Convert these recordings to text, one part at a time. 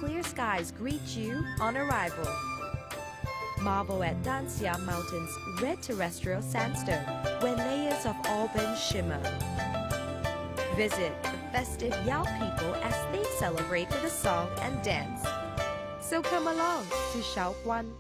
clear skies greet you on arrival. Marvel at Danxia Mountain's red terrestrial sandstone, where layers of auburn shimmer. Visit the festive Yao people as they celebrate with a song and dance. So come along to Shaoguan.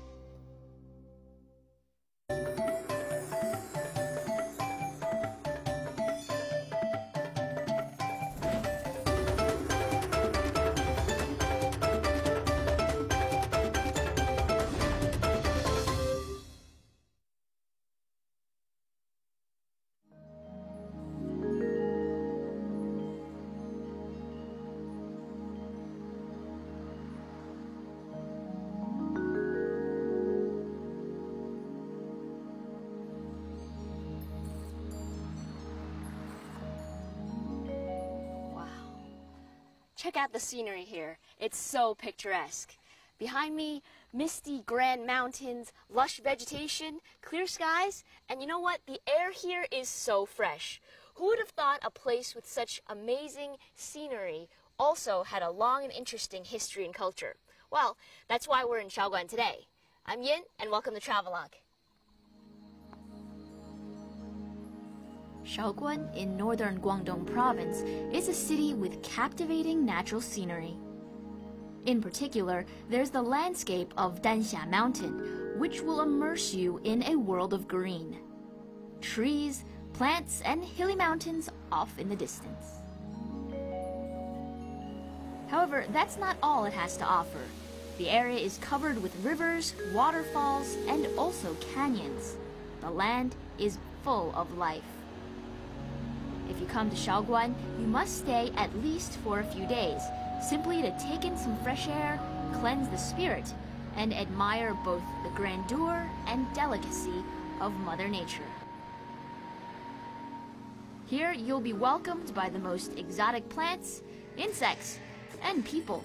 Check out the scenery here. It's so picturesque. Behind me, misty grand mountains, lush vegetation, clear skies, and you know what? The air here is so fresh. Who would have thought a place with such amazing scenery also had a long and interesting history and culture? Well, that's why we're in Shaoguan today. I'm Yin, and welcome to Travelogue. Shaoguan in northern Guangdong province is a city with captivating natural scenery. In particular, there's the landscape of Danxia Mountain, which will immerse you in a world of green. Trees, plants, and hilly mountains off in the distance. However, that's not all it has to offer. The area is covered with rivers, waterfalls, and also canyons. The land is full of life. If you come to Shaoguan, you must stay at least for a few days, simply to take in some fresh air, cleanse the spirit, and admire both the grandeur and delicacy of Mother Nature. Here, you'll be welcomed by the most exotic plants, insects, and people.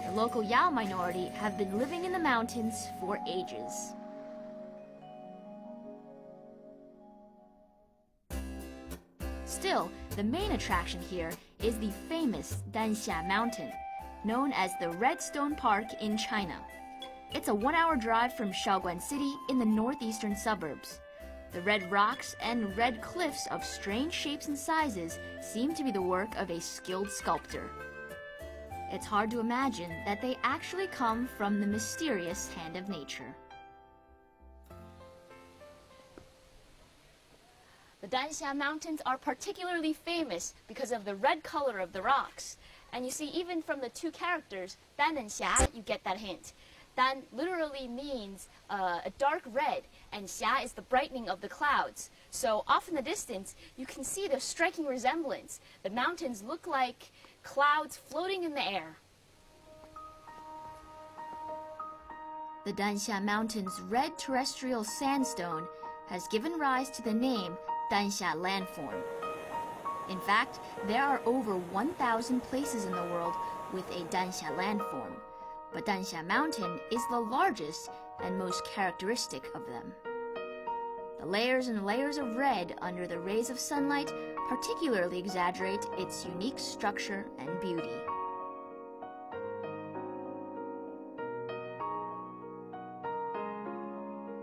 The local Yao minority have been living in the mountains for ages. Still, the main attraction here is the famous Danxia Mountain, known as the Red Stone Park in China. It's a 1-hour drive from Shaoguan City in the northeastern suburbs. The red rocks and red cliffs of strange shapes and sizes seem to be the work of a skilled sculptor. It's hard to imagine that they actually come from the mysterious hand of nature. The Danxia Mountains are particularly famous because of the red color of the rocks. And you see, even from the two characters, Dan and Xia, you get that hint. Dan literally means a dark red, and Xia is the brightening of the clouds. So off in the distance, you can see the striking resemblance. The mountains look like clouds floating in the air. The Danxia Mountain's red terrestrial sandstone has given rise to the name Danxia landform. In fact, there are over 1,000 places in the world with a Danxia landform, but Danxia Mountain is the largest and most characteristic of them. The layers and layers of red under the rays of sunlight particularly exaggerate its unique structure and beauty.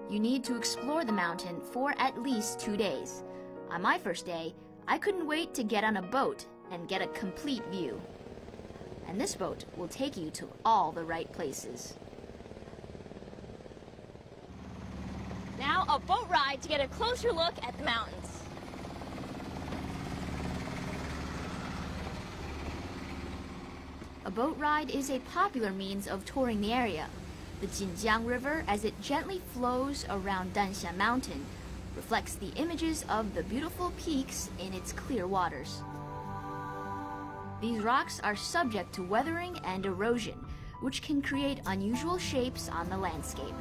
You need to explore the mountain for at least 2 days. On my first day, I couldn't wait to get on a boat and get a complete view. And this boat will take you to all the right places. Now a boat ride to get a closer look at the mountains. A boat ride is a popular means of touring the area. The Jinjiang River, as it gently flows around Danxia Mountain, reflects the images of the beautiful peaks in its clear waters. These rocks are subject to weathering and erosion, which can create unusual shapes on the landscape.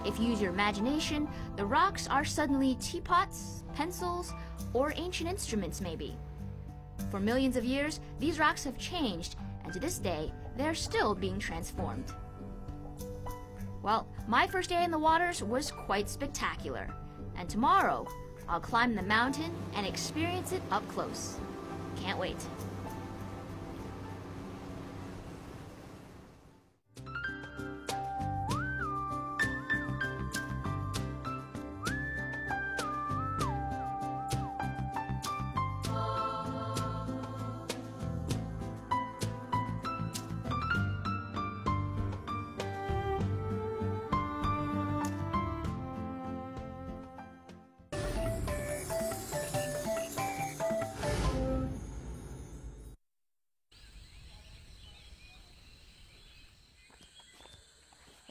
If you use your imagination, the rocks are suddenly teapots, pencils, or ancient instruments maybe. For millions of years, these rocks have changed, and to this day, they are still being transformed. Well, my first day in the waters was quite spectacular. And tomorrow, I'll climb the mountain and experience it up close. Can't wait.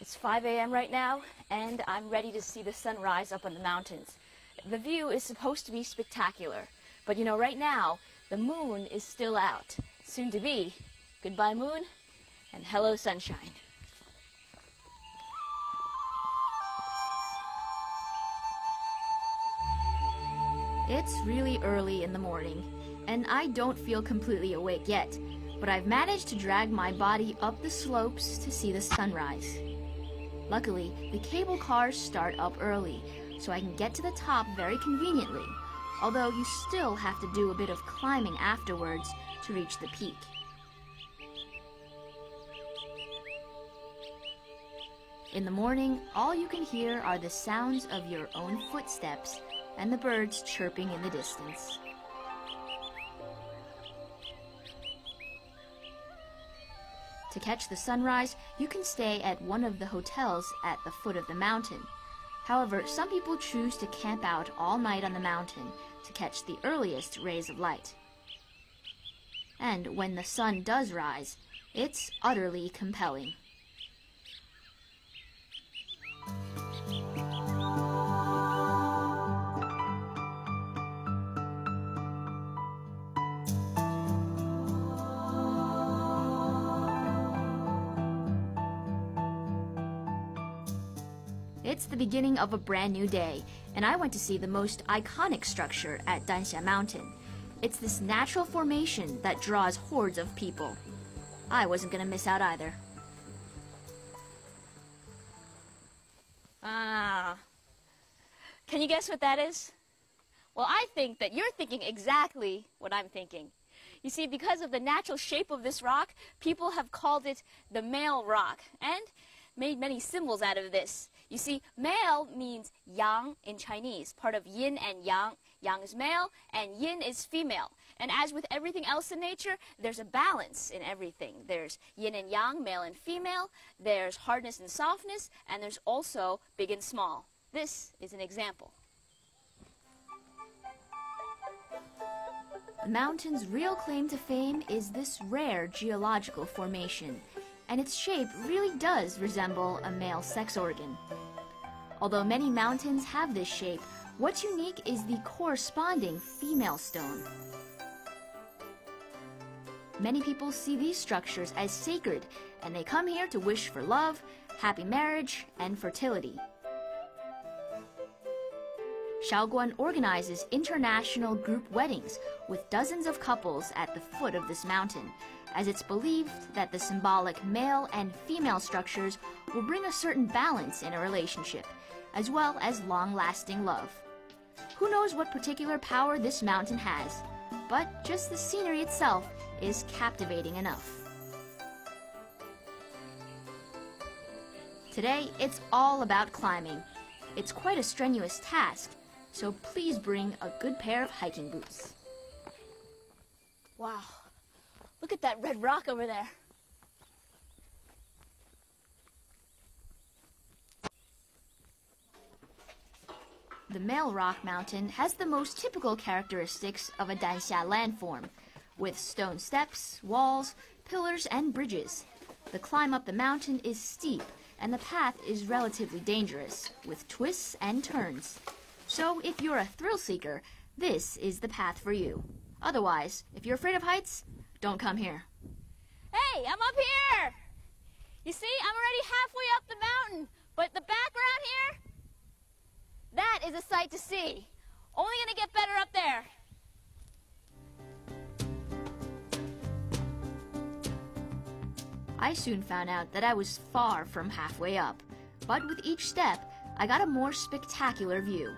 It's 5 a.m. right now, and I'm ready to see the sunrise up on the mountains. The view is supposed to be spectacular, but you know, right now, the moon is still out. Soon to be, goodbye moon, and hello sunshine. It's really early in the morning, and I don't feel completely awake yet, but I've managed to drag my body up the slopes to see the sunrise. Luckily, the cable cars start up early, so I can get to the top very conveniently, although you still have to do a bit of climbing afterwards to reach the peak. In the morning, all you can hear are the sounds of your own footsteps and the birds chirping in the distance. To catch the sunrise, you can stay at one of the hotels at the foot of the mountain. However, some people choose to camp out all night on the mountain to catch the earliest rays of light. And when the sun does rise, it's utterly compelling. It's the beginning of a brand new day, and I went to see the most iconic structure at Danxia Mountain. It's this natural formation that draws hordes of people. I wasn't gonna miss out either. Can you guess what that is? Well, I think that you're thinking exactly what I'm thinking. You see, because of the natural shape of this rock, people have called it the male rock and made many symbols out of this. You see, male means yang in Chinese, part of yin and yang. Yang is male and yin is female. And as with everything else in nature, there's a balance in everything. There's yin and yang, male and female. There's hardness and softness. And there's also big and small. This is an example. The mountain's real claim to fame is this rare geological formation, and its shape really does resemble a male sex organ. Although many mountains have this shape, what's unique is the corresponding female stone. Many people see these structures as sacred, and they come here to wish for love, happy marriage, and fertility. Shaoguan organizes international group weddings with dozens of couples at the foot of this mountain, as it's believed that the symbolic male and female structures will bring a certain balance in a relationship, as well as long-lasting love. Who knows what particular power this mountain has, but just the scenery itself is captivating enough. Today, it's all about climbing. It's quite a strenuous task, so please bring a good pair of hiking boots. Wow, look at that red rock over there. The male rock mountain has the most typical characteristics of a Danxia landform, with stone steps, walls, pillars, and bridges. The climb up the mountain is steep, and the path is relatively dangerous, with twists and turns. So if you're a thrill seeker, this is the path for you. Otherwise, if you're afraid of heights, don't come here. Hey, I'm up here! You see, I'm already halfway up the mountain, but the background here, that is a sight to see. Only gonna get better up there. I soon found out that I was far from halfway up, but with each step, I got a more spectacular view.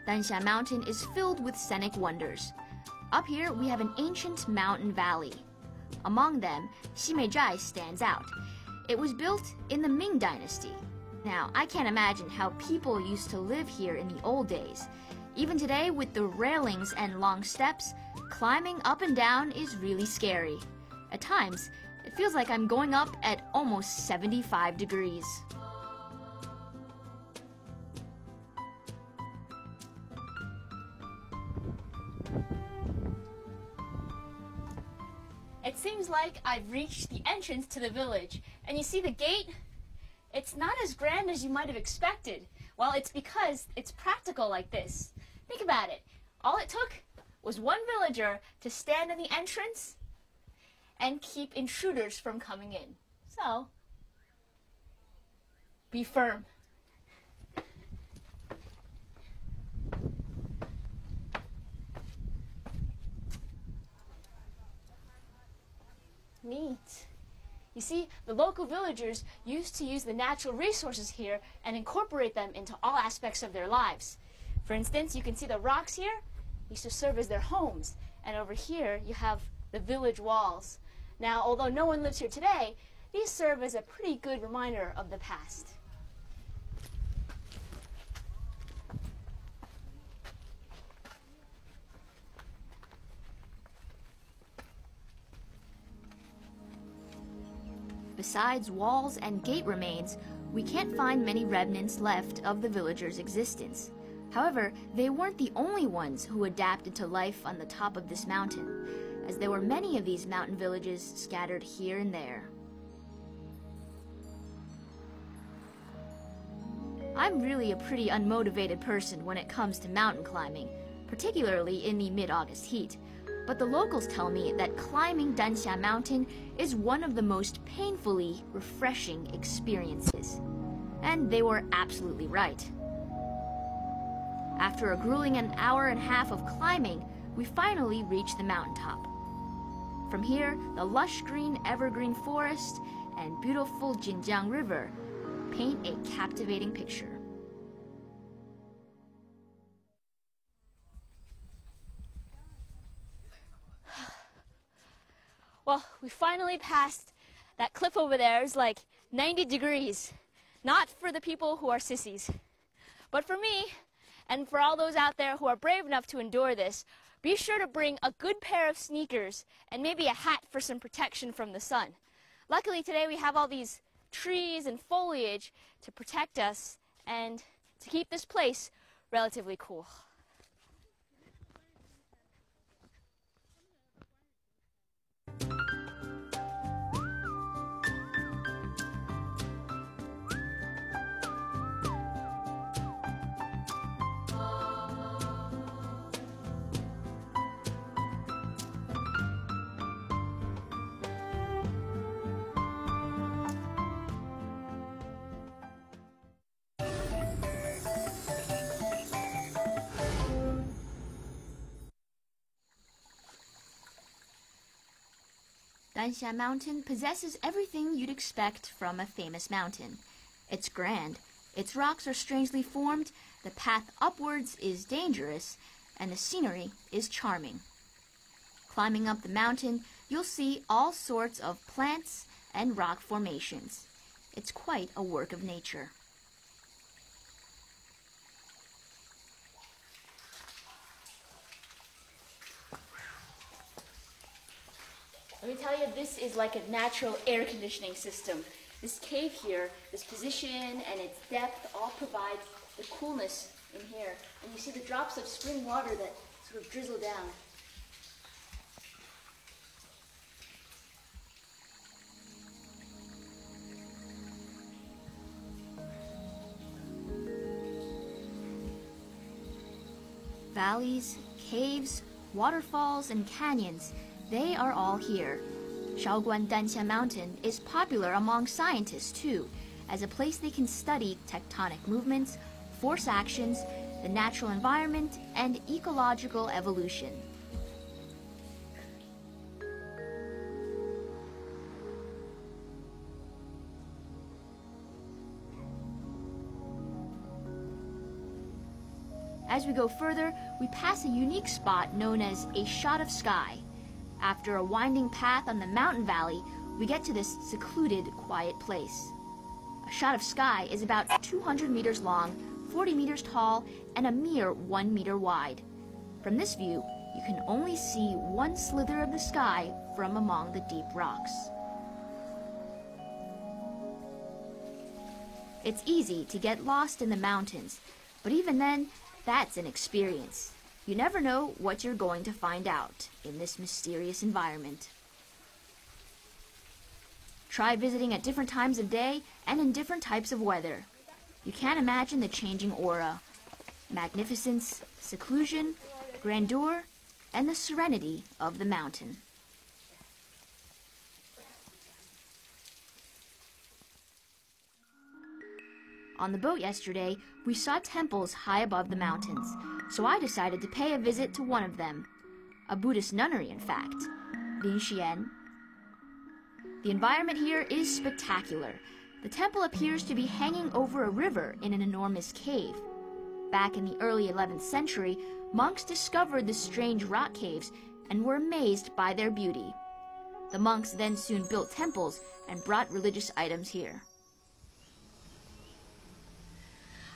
Danxia Mountain is filled with scenic wonders. Up here, we have an ancient mountain valley. Among them, Ximei stands out. It was built in the Ming Dynasty. Now, I can't imagine how people used to live here in the old days. Even today, with the railings and long steps, climbing up and down is really scary. At times, it feels like I'm going up at almost 75 degrees. it seems like I've reached the entrance to the village. And you see the gate? It's not as grand as you might have expected. Well, it's because it's practical like this. Think about it. All it took was one villager to stand in the entrance and keep intruders from coming in. So, be firm. Neat. You see, the local villagers used to use the natural resources here and incorporate them into all aspects of their lives. For instance, you can see the rocks here used to serve as their homes. And over here, you have the village walls. Now, although no one lives here today, these serve as a pretty good reminder of the past. Besides walls and gate remains, we can't find many remnants left of the villagers' existence. However, they weren't the only ones who adapted to life on the top of this mountain, as there were many of these mountain villages scattered here and there. I'm really a pretty unmotivated person when it comes to mountain climbing, particularly in the mid-August heat. But the locals tell me that climbing Danxia Mountain is one of the most painfully refreshing experiences. And they were absolutely right. After a grueling an hour and a half of climbing, we finally reached the mountaintop. From here, the lush green evergreen forest and beautiful Jinjiang River paint a captivating picture. Well, we finally passed that cliff over there. It's like 90 degrees. Not for the people who are sissies, but for me, and for all those out there who are brave enough to endure this. Be sure to bring a good pair of sneakers and maybe a hat for some protection from the sun. Luckily today we have all these trees and foliage to protect us and to keep this place relatively cool. Danxia Mountain possesses everything you'd expect from a famous mountain. It's grand, its rocks are strangely formed, the path upwards is dangerous, and the scenery is charming. Climbing up the mountain, you'll see all sorts of plants and rock formations. It's quite a work of nature. Let me tell you, this is like a natural air conditioning system. This cave here, this position and its depth all provide the coolness in here. And you see the drops of spring water that sort of drizzle down. Valleys, caves, waterfalls, and canyons, they are all here. Shaoguan Danxia Mountain is popular among scientists too, as a place they can study tectonic movements, force actions, the natural environment, and ecological evolution. As we go further, we pass a unique spot known as a shot of sky. After a winding path on the mountain valley, we get to this secluded, quiet place. A shot of sky is about 200 meters long, 40 meters tall, and a mere 1 meter wide. From this view, you can only see one slither of the sky from among the deep rocks. It's easy to get lost in the mountains, but even then, that's an experience. You never know what you're going to find out in this mysterious environment. Try visiting at different times of day and in different types of weather. You can't imagine the changing aura, magnificence, seclusion, grandeur, and the serenity of the mountain. On the boat yesterday, we saw temples high above the mountains, so I decided to pay a visit to one of them, a Buddhist nunnery in fact, Linxian. The environment here is spectacular. The temple appears to be hanging over a river in an enormous cave. Back in the early 11th century, monks discovered the strange rock caves and were amazed by their beauty. The monks then soon built temples and brought religious items here.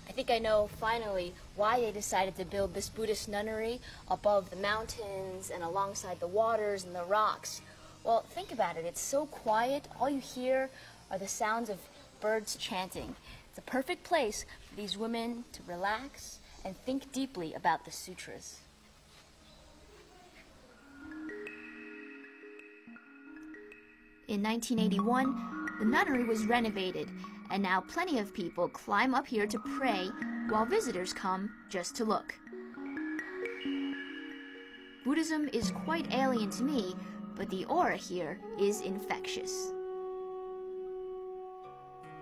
I think I know, finally, why they decided to build this Buddhist nunnery above the mountains and alongside the waters and the rocks. Well, think about it. It's so quiet. All you hear are the sounds of birds chanting. It's a perfect place for these women to relax and think deeply about the sutras. In 1981, the nunnery was renovated, and now plenty of people climb up here to pray while visitors come just to look. Buddhism is quite alien to me, but the aura here is infectious.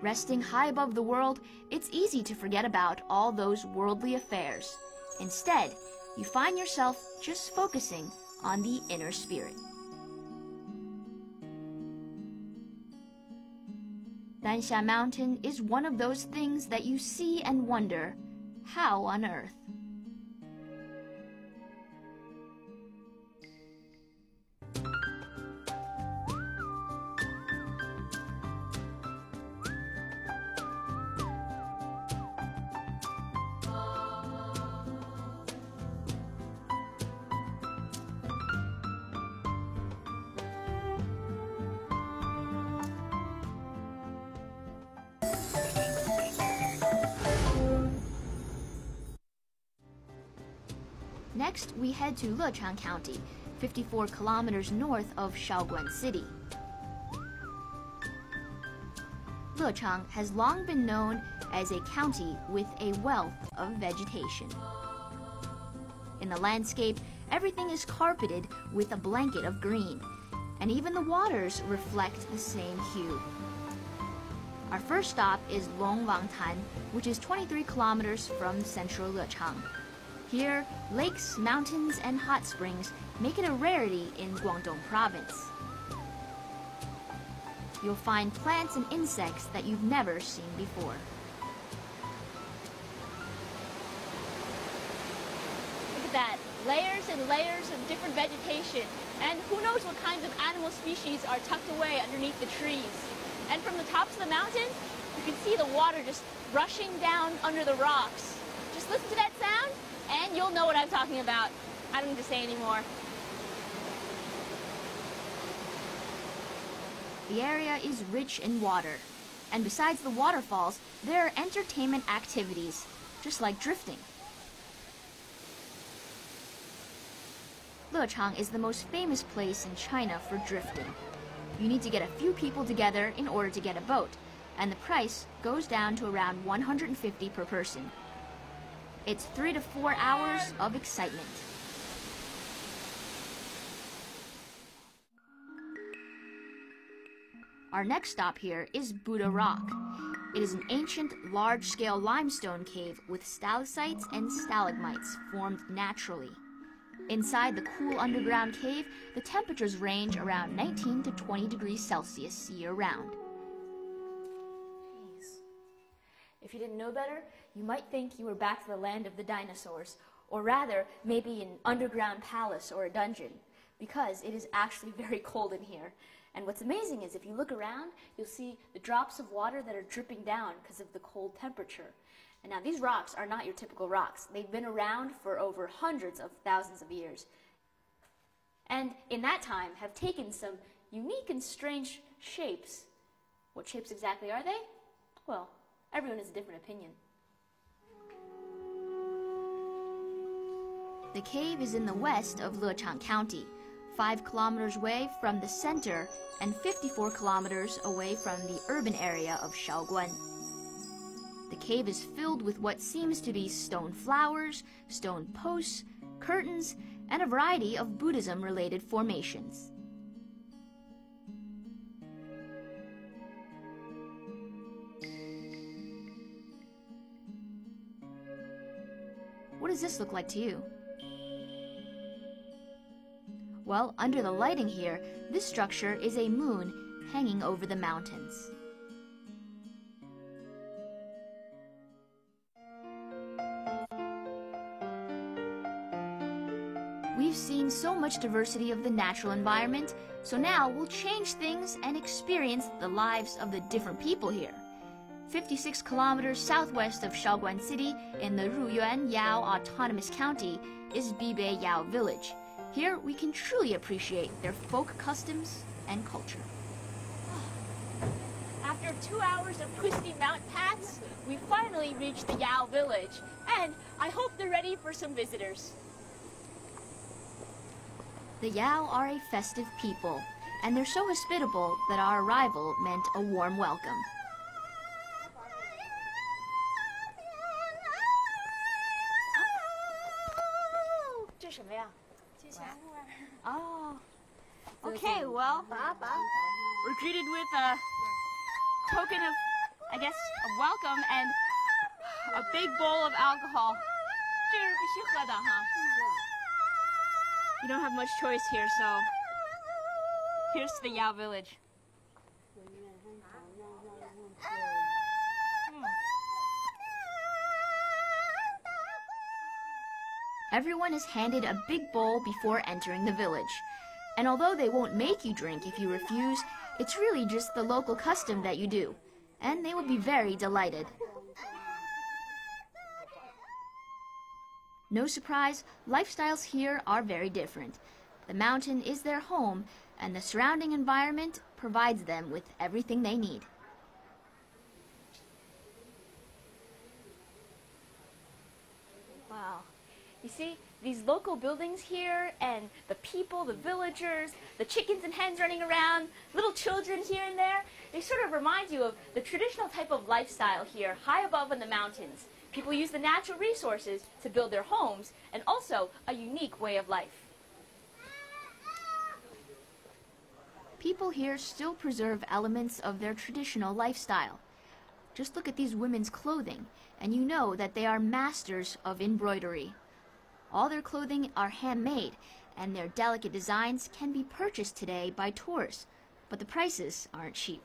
Resting high above the world, it's easy to forget about all those worldly affairs. Instead, you find yourself just focusing on the inner spirit. Dansha Mountain is one of those things that you see and wonder, how on earth? Next, we head to Lechang County, 54 kilometers north of Shaoguan City. Lechang has long been known as a county with a wealth of vegetation. In the landscape, everything is carpeted with a blanket of green, and even the waters reflect the same hue. Our first stop is Longwangtan, which is 23 kilometers from central Lechang. Here, lakes, mountains, and hot springs make it a rarity in Guangdong province. You'll find plants and insects that you've never seen before. Look at that, layers and layers of different vegetation, and who knows what kinds of animal species are tucked away underneath the trees. And from the tops of the mountain, you can see the water just rushing down under the rocks. Just listen to that sound, and you'll know what I'm talking about. I don't need to say anymore. The area is rich in water, and besides the waterfalls, there are entertainment activities, just like drifting. Lechang is the most famous place in China for drifting. You need to get a few people together in order to get a boat, and the price goes down to around 150 per person. It's 3 to 4 hours of excitement. Our next stop here is Buddha Rock. It is an ancient, large-scale limestone cave with stalactites and stalagmites formed naturally. Inside the cool underground cave, the temperatures range around 19 to 20 degrees Celsius year-round. If you didn't know better, you might think you were back to the land of the dinosaurs, or rather, maybe an underground palace or a dungeon, because it is actually very cold in here. And what's amazing is if you look around, you'll see the drops of water that are dripping down because of the cold temperature. And now these rocks are not your typical rocks. They've been around for over hundreds of thousands of years. And in that time have taken some unique and strange shapes. What shapes exactly are they? Well, everyone has a different opinion. The cave is in the west of Lechang County, 5 kilometers away from the center and 54 kilometers away from the urban area of Shaoguan. The cave is filled with what seems to be stone flowers, stone posts, curtains, and a variety of Buddhism-related formations. What does this look like to you? Well, under the lighting here, this structure is a moon hanging over the mountains. We've seen so much diversity of the natural environment, so now we'll change things and experience the lives of the different people here. 56 kilometers southwest of Shaoguan City in the Ruyuan Yao Autonomous County is Bibei Yao Village. Here we can truly appreciate their folk customs and culture. After 2 hours of twisty mountain paths, we finally reached the Yao Village, and I hope they're ready for some visitors. The Yao are a festive people, and they're so hospitable that our arrival meant a warm welcome. Oh, okay, well, we're greeted with a token of, I guess, a welcome and a big bowl of alcohol. You don't have much choice here, so here's to the Yao Village. Everyone is handed a big bowl before entering the village. And although they won't make you drink if you refuse, it's really just the local custom that you do. And they will be very delighted. No surprise, lifestyles here are very different. The mountain is their home, and the surrounding environment provides them with everything they need. Wow. You see, these local buildings here, and the people, the villagers, the chickens and hens running around, little children here and there, they sort of remind you of the traditional type of lifestyle here, high above in the mountains. People use the natural resources to build their homes, and also a unique way of life. People here still preserve elements of their traditional lifestyle. Just look at these women's clothing, and you know that they are masters of embroidery. All their clothing are handmade, and their delicate designs can be purchased today by tourists, but the prices aren't cheap.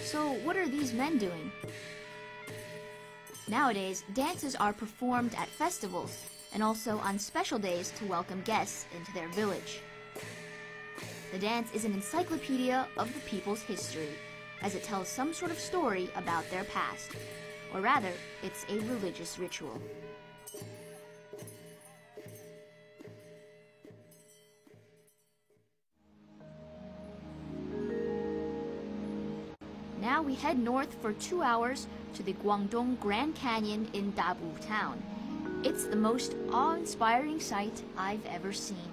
So what are these men doing? Nowadays, dances are performed at festivals and also on special days to welcome guests into their village. The dance is an encyclopedia of the people's history, as it tells some sort of story about their past. Or rather, it's a religious ritual. Now we head north for 2 hours to the Guangdong Grand Canyon in Dabu town. It's the most awe-inspiring sight I've ever seen.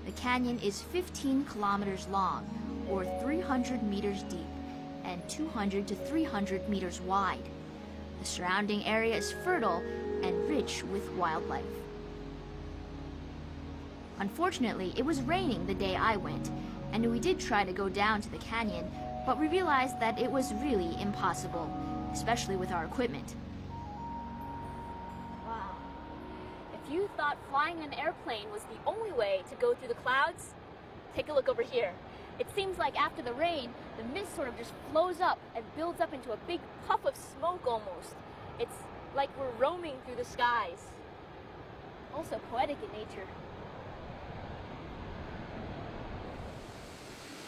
The canyon is 15 kilometers long, or 300 meters deep, and 200 to 300 meters wide. The surrounding area is fertile and rich with wildlife. Unfortunately, it was raining the day I went, and we did try to go down to the canyon, but we realized that it was really impossible, especially with our equipment. Wow. If you thought flying an airplane was the only way to go through the clouds, take a look over here. It seems like after the rain, the mist sort of just flows up and builds up into a big puff of smoke almost. It's like we're roaming through the skies. Also poetic in nature.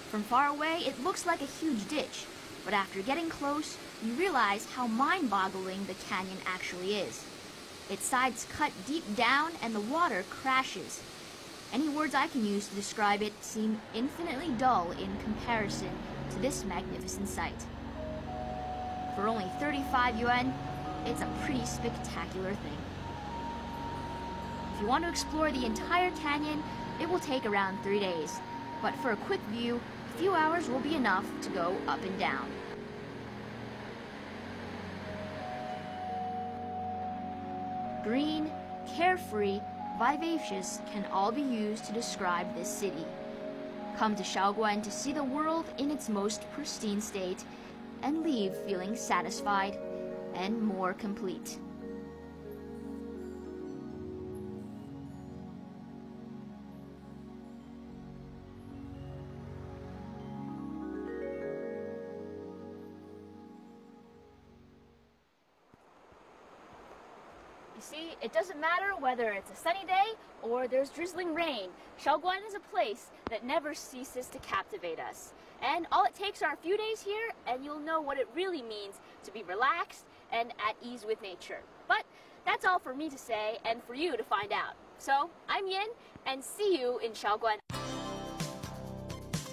From far away, it looks like a huge ditch, but after getting close, you realize how mind-boggling the canyon actually is. Its sides cut deep down and the water crashes. Any words I can use to describe it seem infinitely dull in comparison to this magnificent sight. For only 35 yuan, it's a pretty spectacular thing. If you want to explore the entire canyon, it will take around 3 days. But for a quick view, a few hours will be enough to go up and down. Green, carefree, vivacious can all be used to describe this city. Come to Shaoguan to see the world in its most pristine state and leave feeling satisfied and more complete. You see, it doesn't matter whether it's a sunny day or there's drizzling rain. Shaoguan is a place that never ceases to captivate us. And all it takes are a few days here and you'll know what it really means to be relaxed and at ease with nature. But that's all for me to say and for you to find out. So, I'm Yin, and see you in Shaoguan.